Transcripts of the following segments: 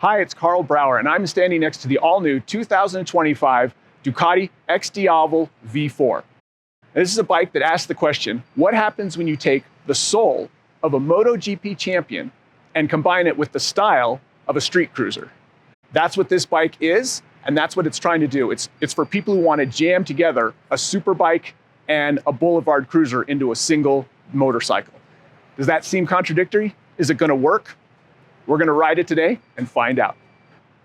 Hi, it's Carl Brower, and I'm standing next to the all-new 2025 Ducati XDiavel V4. This is a bike that asks the question, what happens when you take the soul of a MotoGP champion and combine it with the style of a street cruiser? That's what this bike is, and that's what it's trying to do. It's for people who want to jam together a superbike and a boulevard cruiser into a single motorcycle. Does that seem contradictory? Is it going to work? We're going to ride it today and find out.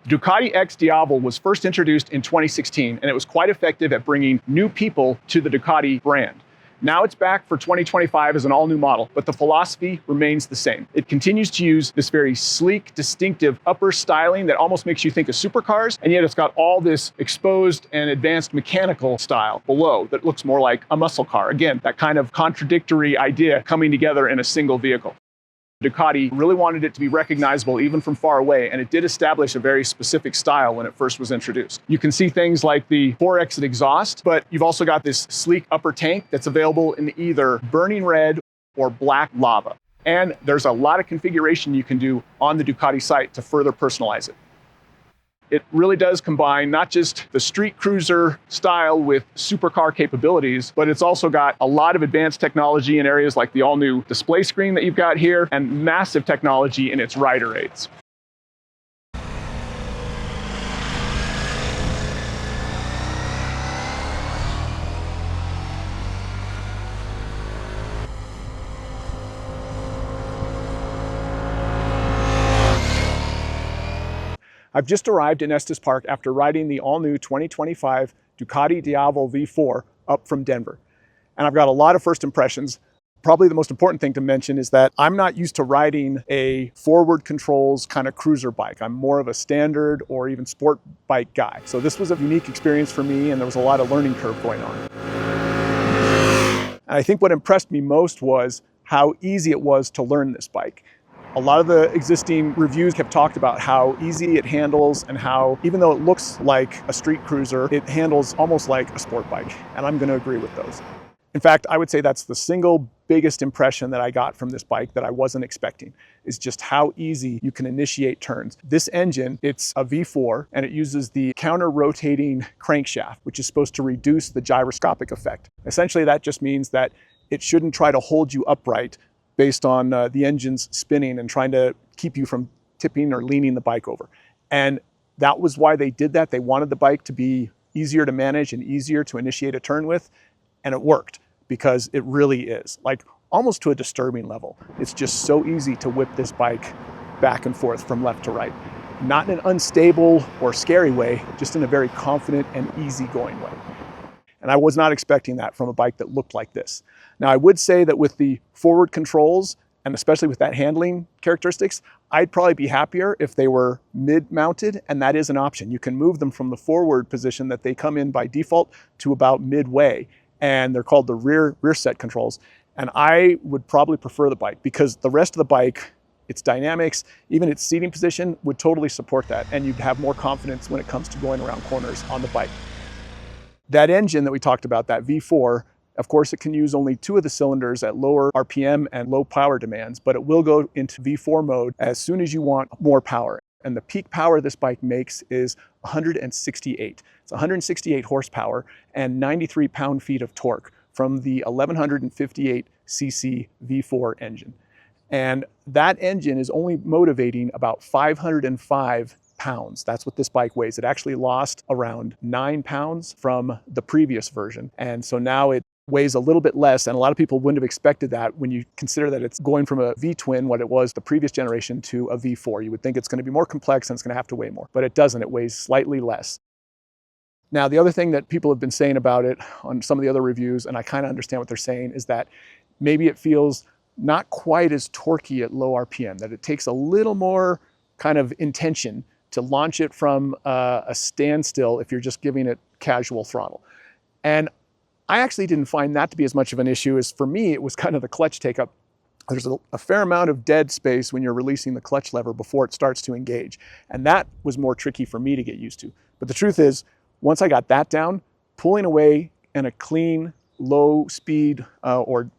Ducati XDiavel was first introduced in 2016, and it was quite effective at bringing new people to the Ducati brand. Now it's back for 2025 as an all-new model, but the philosophy remains the same. It continues to use this very sleek, distinctive upper styling that almost makes you think of supercars, and yet it's got all this exposed and advanced mechanical style below that looks more like a muscle car. Again, that kind of contradictory idea coming together in a single vehicle. Ducati really wanted it to be recognizable even from far away, and it did establish a very specific style when it first was introduced. You can see things like the 4-exit exhaust, but you've also got this sleek upper tank that's available in either burning red or black lava. And there's a lot of configuration you can do on the Ducati site to further personalize it. It really does combine not just the street cruiser style with supercar capabilities, but it's also got a lot of advanced technology in areas like the all-new display screen that you've got here and massive technology in its rider aids. I've just arrived in Estes Park after riding the all-new 2025 Ducati Diavel V4 up from Denver. And I've got a lot of first impressions. Probably the most important thing to mention is that I'm not used to riding a forward controls kind of cruiser bike. I'm more of a standard or even sport bike guy. So this was a unique experience for me, and there was a lot of learning curve going on. And I think what impressed me most was how easy it was to learn this bike. A lot of the existing reviews have talked about how easy it handles and how, even though it looks like a street cruiser, it handles almost like a sport bike. And I'm going to agree with those. In fact, I would say that's the single biggest impression that I got from this bike that I wasn't expecting, is just how easy you can initiate turns. This engine, it's a V4, and it uses the counter-rotating crankshaft, which is supposed to reduce the gyroscopic effect. Essentially, that just means that it shouldn't try to hold you upright based on the engine's spinning and trying to keep you from tipping or leaning the bike over. And that was why they did that. They wanted the bike to be easier to manage and easier to initiate a turn with. And it worked, because it really is, like almost to a disturbing level. It's just so easy to whip this bike back and forth from left to right. Not in an unstable or scary way, just in a very confident and easygoing way. And I was not expecting that from a bike that looked like this. Now, I would say that with the forward controls, and especially with that handling characteristics, I'd probably be happier if they were mid-mounted, and that is an option. You can move them from the forward position that they come in by default to about midway, and they're called the rear set controls. And I would probably prefer the bike, because the rest of the bike, its dynamics, even its seating position would totally support that, and you'd have more confidence when it comes to going around corners on the bike. That engine that we talked about, that V4, of course, it can use only 2 of the cylinders at lower RPM and low power demands, but it will go into V4 mode as soon as you want more power. And the peak power this bike makes is 168. It's 168 horsepower and 93 pound-feet of torque from the 1158cc V4 engine. And that engine is only motivating about 505 pounds. That's what this bike weighs. It actually lost around 9 pounds from the previous version. And so now it weighs a little bit less, and a lot of people wouldn't have expected that when you consider that it's going from a V-twin, what it was the previous generation, to a V4. You would think it's going to be more complex and it's going to have to weigh more, but it doesn't. It weighs slightly less. Now, the other thing that people have been saying about it on some of the other reviews, and I kind of understand what they're saying, is that maybe it feels not quite as torquey at low RPM, that it takes a little more kind of intention to launch it from a standstill if you're just giving it casual throttle. And I actually didn't find that to be as much of an issue as, for me, it was kind of the clutch take-up. There's a fair amount of dead space when you're releasing the clutch lever before it starts to engage. And that was more tricky for me to get used to. But the truth is, once I got that down, pulling away in a clean, low speed or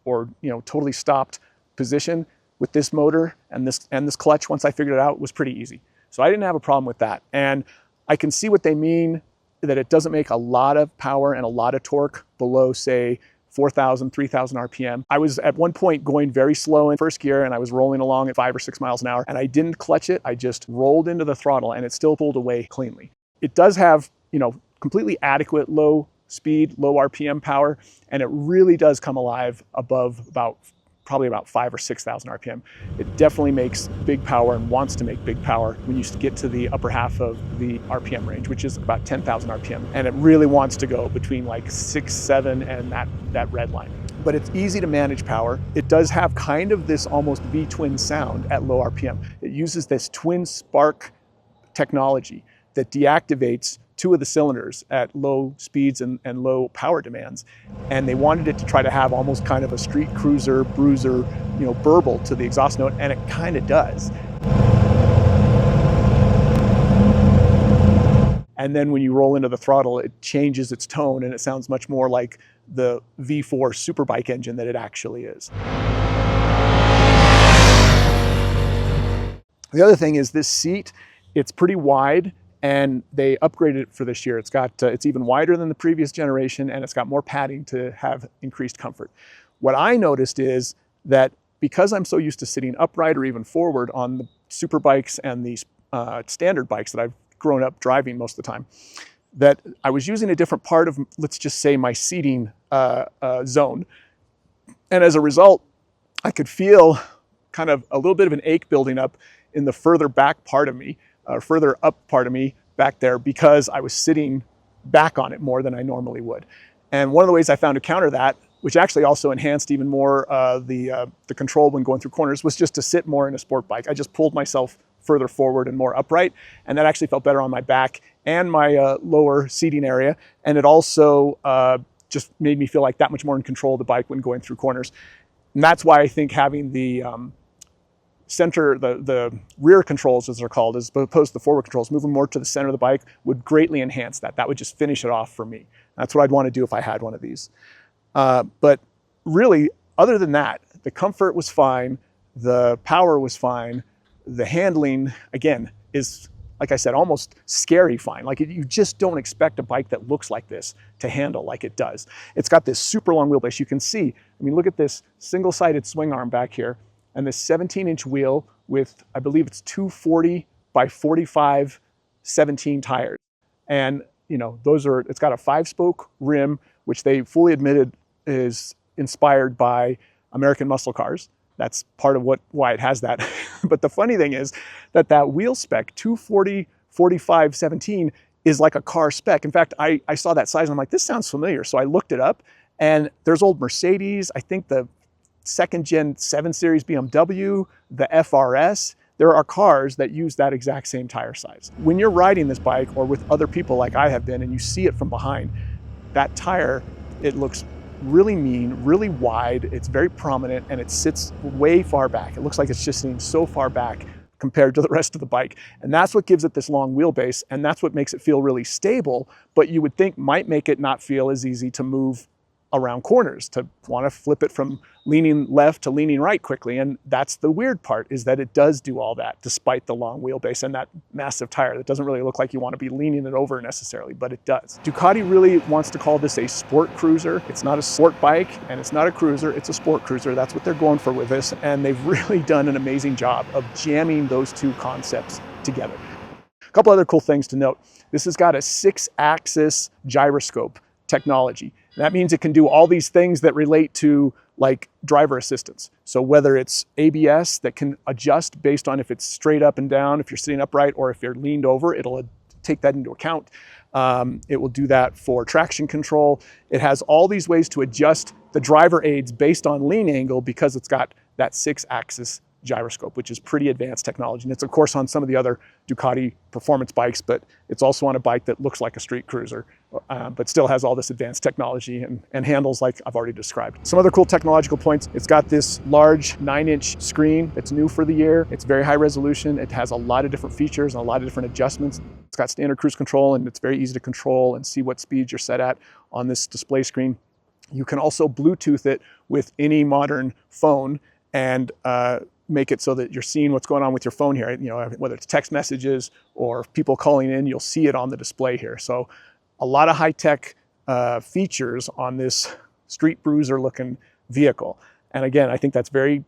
totally stopped position with this motor and this clutch, once I figured it out, was pretty easy. So I didn't have a problem with that. And I can see what they mean, that it doesn't make a lot of power and a lot of torque below, say, 4,000, 3,000 RPM. I was at one point going very slow in first gear and I was rolling along at 5 or 6 miles an hour and I didn't clutch it. I just rolled into the throttle and it still pulled away cleanly. It does have, completely adequate low speed, low RPM power, and it really does come alive above probably about 5,000 or 6,000 RPM. It definitely makes big power and wants to make big power when you get to the upper half of the RPM range, which is about 10,000 RPM. And it really wants to go between like 6, 7 and that red line. But it's easy to manage power. It does have kind of this almost V-twin sound at low RPM. It uses this twin spark technology that deactivates 2 of the cylinders at low speeds and low power demands. And they wanted it to try to have almost kind of a street cruiser, bruiser, burble to the exhaust note, and it kind of does. And then when you roll into the throttle, it changes its tone and it sounds much more like the V4 superbike engine that it actually is. The other thing is this seat, it's pretty wide, and they upgraded it for this year. It's even wider than the previous generation, and it's got more padding to have increased comfort. What I noticed is that because I'm so used to sitting upright or even forward on the super bikes and these standard bikes that I've grown up driving most of the time, that I was using a different part of, let's just say, my seating zone. And as a result, I could feel kind of a little bit of an ache building up in the further back part of me, further up part of me back there, because I was sitting back on it more than I normally would. And one of the ways I found to counter that, which actually also enhanced even more the control when going through corners, was just to sit more in a sport bike. I just pulled myself further forward and more upright, and that actually felt better on my back and my lower seating area. And it also just made me feel like that much more in control of the bike when going through corners. And that's why I think having the the rear controls, as they're called, as opposed to the forward controls, moving more to the center of the bike would greatly enhance that. That would just finish it off for me. That's what I'd want to do if I had one of these. But really, other than that, the comfort was fine, the power was fine, the handling, again, is, like I said, almost scary fine. Like you just don't expect a bike that looks like this to handle like it does. It's got this super long wheelbase. You can see, I mean, look at this single-sided swing arm back here, and this 17-inch wheel with, I believe it's 240 by 45 17 tires. And it's got a 5-spoke rim, which they fully admitted is inspired by American muscle cars. That's part of why it has that. But the funny thing is that wheel spec, 240, 45, 17, is like a car spec. In fact, I saw that size and I'm like, this sounds familiar. So I looked it up, and there's old Mercedes, I think the 2nd gen 7 Series BMW, the FRS. There are cars that use that exact same tire size. When you're riding this bike or with other people like I have been and you see it from behind, that tire, it looks really mean, really wide, it's very prominent, and it sits way far back. It looks like it's just sitting so far back compared to the rest of the bike. And that's what gives it this long wheelbase, and that's what makes it feel really stable, but you would think might make it not feel as easy to move around corners, to want to flip it from leaning left to leaning right quickly. And that's the weird part, is that it does do all that despite the long wheelbase and that massive tire that doesn't really look like you want to be leaning it over necessarily, but it does. Ducati really wants to call this a sport cruiser. It's not a sport bike and it's not a cruiser, it's a sport cruiser. That's what they're going for with this. And they've really done an amazing job of jamming those two concepts together. A couple other cool things to note. This has got a 6-axis gyroscope technology. That means it can do all these things that relate to like driver assistance. So whether it's ABS that can adjust based on if it's straight up and down, if you're sitting upright, or if you're leaned over, it'll take that into account. It will do that for traction control. It has all these ways to adjust the driver aids based on lean angle because it's got that 6-axis gyroscope, which is pretty advanced technology. And it's of course on some of the other Ducati performance bikes, but it's also on a bike that looks like a street cruiser, but still has all this advanced technology and handles like I've already described. Some other cool technological points. It's got this large 9-inch screen that's new for the year. It's very high resolution. It has a lot of different features and a lot of different adjustments. It's got standard cruise control, and it's very easy to control and see what speeds you're set at on this display screen. You can also Bluetooth it with any modern phone and make it so that you're seeing what's going on with your phone here. You know, whether it's text messages or people calling in, you'll see it on the display here. So a lot of high-tech features on this street bruiser looking vehicle. And again, I think that's very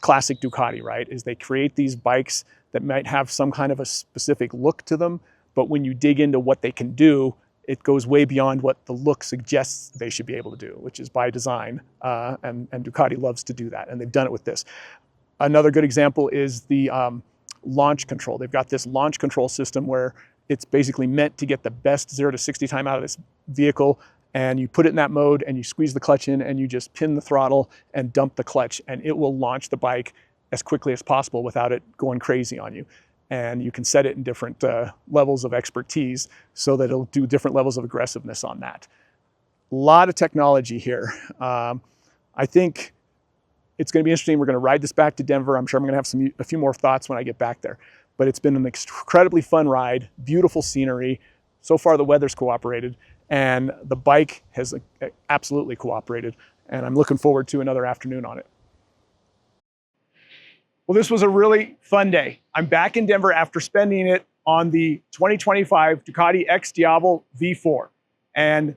classic Ducati, right? Is they create these bikes that might have some kind of a specific look to them, but when you dig into what they can do, it goes way beyond what the look suggests they should be able to do, which is by design. And Ducati loves to do that, and they've done it with this. Another good example is the launch control. They've got this launch control system where it's basically meant to get the best 0 to 60 time out of this vehicle, and you put it in that mode and you squeeze the clutch in and you just pin the throttle and dump the clutch, and it will launch the bike as quickly as possible without it going crazy on you. And you can set it in different levels of expertise so that it'll do different levels of aggressiveness on that. A lot of technology here. I think it's going to be interesting. We're going to ride this back to Denver. I'm sure I'm going to have a few more thoughts when I get back there. But it's been an incredibly fun ride, beautiful scenery. So far the weather's cooperated, and the bike has absolutely cooperated. And I'm looking forward to another afternoon on it. Well, this was a really fun day. I'm back in Denver after spending it on the 2025 Ducati XDiavel V4. And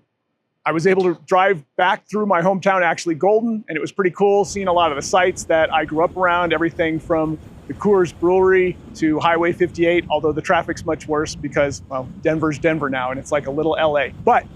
I was able to drive back through my hometown, actually Golden, and it was pretty cool seeing a lot of the sites that I grew up around, everything from the Coors Brewery to Highway 58, although the traffic's much worse because, well, Denver's Denver now, and it's like a little LA. But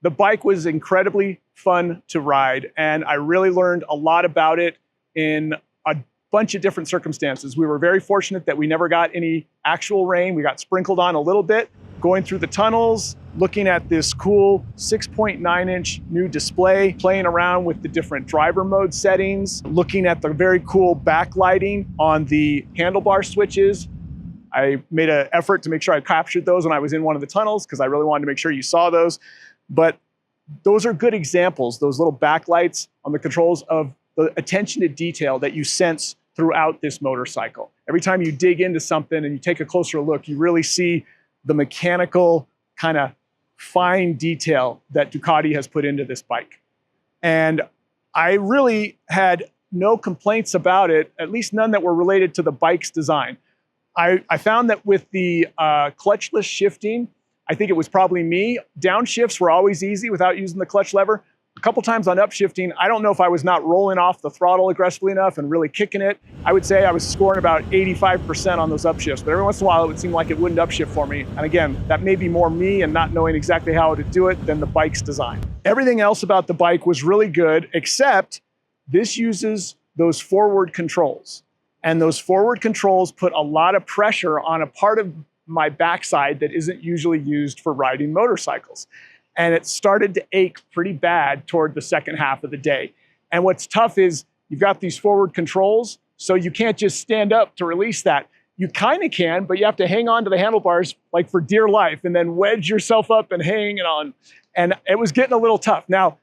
the bike was incredibly fun to ride, and I really learned a lot about it in a bunch of different circumstances. We were very fortunate that we never got any actual rain. We got sprinkled on a little bit. Going through the tunnels, looking at this cool 6.9-inch new display, playing around with the different driver mode settings, looking at the very cool backlighting on the handlebar switches. I made an effort to make sure I captured those when I was in one of the tunnels because I really wanted to make sure you saw those. But those are good examples, those little backlights on the controls, of the attention to detail that you sense throughout this motorcycle. Every time you dig into something and you take a closer look, you really see the mechanical kind of fine detail that Ducati has put into this bike. And I really had no complaints about it, at least none that were related to the bike's design. I found that with the clutchless shifting, I think it was probably me. Downshifts were always easy without using the clutch lever. A couple times on upshifting, I don't know if I was not rolling off the throttle aggressively enough and really kicking it. I would say I was scoring about 85% on those upshifts, but every once in a while it would seem like it wouldn't upshift for me. And again, that may be more me and not knowing exactly how to do it than the bike's design. Everything else about the bike was really good, except this uses those forward controls. And those forward controls put a lot of pressure on a part of my backside that isn't usually used for riding motorcycles. And it started to ache pretty bad toward the second half of the day. And what's tough is you've got these forward controls, so you can't just stand up to release that. You kind of can, but you have to hang on to the handlebars like for dear life and then wedge yourself up and hang it on. And it was getting a little tough. Now,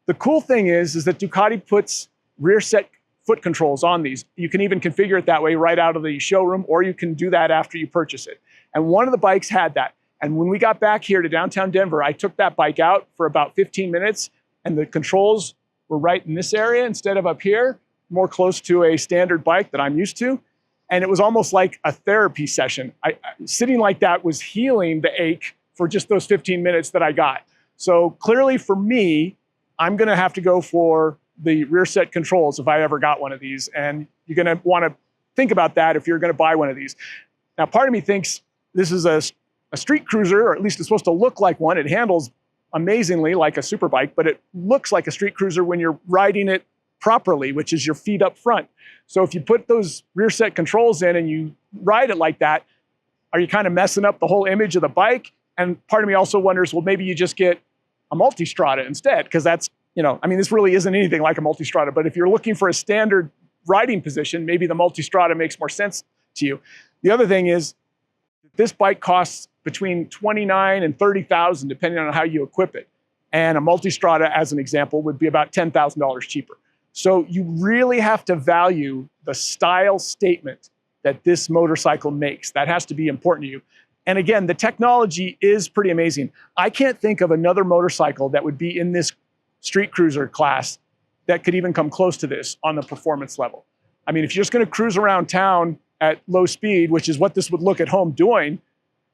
the cool thing is that Ducati puts rear set foot controls on these. You can even configure it that way right out of the showroom, or you can do that after you purchase it. And one of the bikes had that. And when we got back here to downtown Denver, I took that bike out for about 15 minutes, and the controls were right in this area instead of up here, more close to a standard bike that I'm used to. And it was almost like a therapy session. Sitting like that was healing the ache for just those 15 minutes that I got. So clearly for me, I'm gonna have to go for the rear set controls if I ever got one of these. And you're gonna wanna think about that if you're gonna buy one of these. Now, part of me thinks this is a street cruiser, or at least it's supposed to look like one. It handles amazingly like a superbike, but it looks like a street cruiser when you're riding it properly, which is your feet up front. So if you put those rear set controls in and you ride it like that, are you kind of messing up the whole image of the bike? And part of me also wonders, well, maybe you just get a multistrada instead, because that's, you know, I mean, this really isn't anything like a multistrada, but if you're looking for a standard riding position, maybe the multistrada makes more sense to you. The other thing is, this bike costs between $29,000 and $30,000, depending on how you equip it. And a multistrada, as an example, would be about $10,000 cheaper. So you really have to value the style statement that this motorcycle makes. That has to be important to you. And again, the technology is pretty amazing. I can't think of another motorcycle that would be in this street cruiser class that could even come close to this on the performance level. I mean, if you're just going to cruise around town at low speed, which is what this would look at home doing,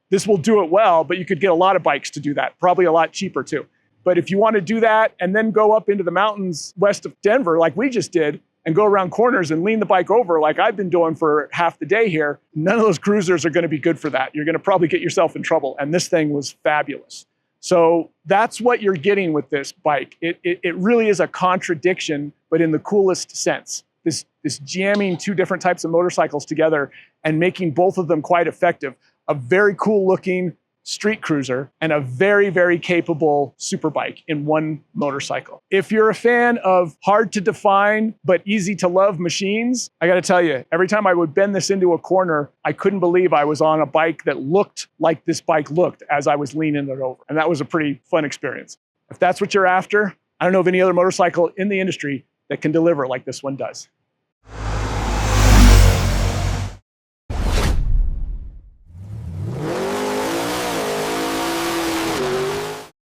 this will do it well, but you could get a lot of bikes to do that, probably a lot cheaper too. But if you want to do that and then go up into the mountains west of Denver, like we just did, and go around corners and lean the bike over like I've been doing for half the day here, none of those cruisers are going to be good for that. You're going to probably get yourself in trouble. And this thing was fabulous. So that's what you're getting with this bike. It really is a contradiction, but in the coolest sense. This jamming two different types of motorcycles together and making both of them quite effective. A very cool looking street cruiser and a very, very capable superbike in one motorcycle. If you're a fan of hard to define but easy to love machines, I gotta tell you, every time I would bend this into a corner, I couldn't believe I was on a bike that looked like this bike looked as I was leaning it over. And that was a pretty fun experience. If that's what you're after, I don't know of any other motorcycle in the industry that can deliver like this one does.